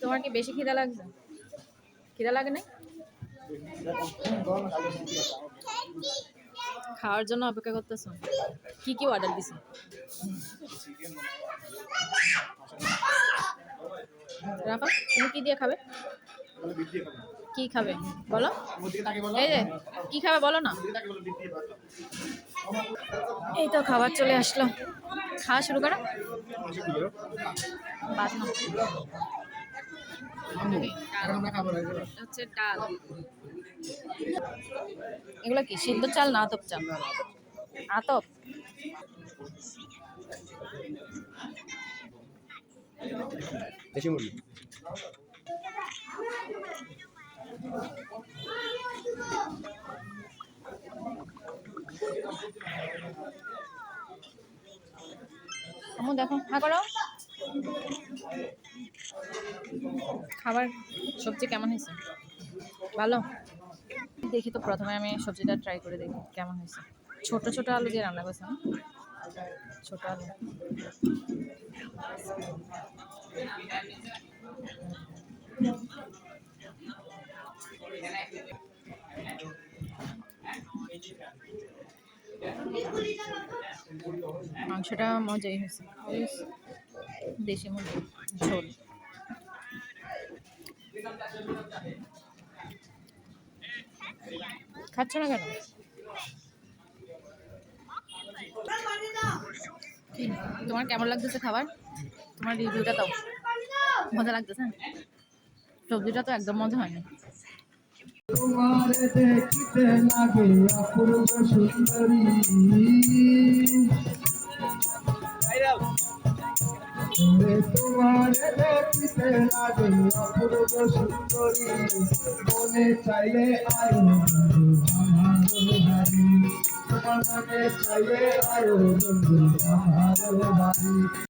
তোমার কি বেশি খিদা লাগছে? খিদা লাগে না? খাওয়ার জন্য অপেক্ষা করতেছো? কি কি অর্ডার দিছো? রাফা, তুমি কি দিয়ে খাবে? কি খাবে বলো? এই যে কি খাবে বলো না। এই তো খাবার চলে আসলো, খাওয়া শুরু করো। ভাত না, হচ্ছে ডাল। এগুলো কি সিদ্ধ চাল না আতপ চাল? আতপ। দেশি মুরগি। আমু দেখো, হ্যাঁ করো। খাবার সবজি কেমন হয়েছে? ভালো। দেখি তো, প্রথমে আমি সবজিটা ট্রাই করে দেখি কেমন হয়েছে। ছোট ছোট আলু দিয়ে রান্না করছে না? ছোট আলু। মাংসটা মজাই হয়েছে, দেশি মুরগি ঝোল। খাচ্ছ না কেন? তোমার কেমন লাগতেছে খাবার? তোমার রিভিউটা দাও। মজা লাগতেছে? সবজিটা তো একদম মজা হয়নি। তোমার দেখিতে লাগে অপূর্ব সুন্দরী, তোমার দেখিতে লাগে অপূর্ব সুন্দরী, মনে চাইলে আয়ো বন্ধু আমার বাড়ি, তোমার মনে চাইলে আয়ো বন্ধু আমার বাড়ি।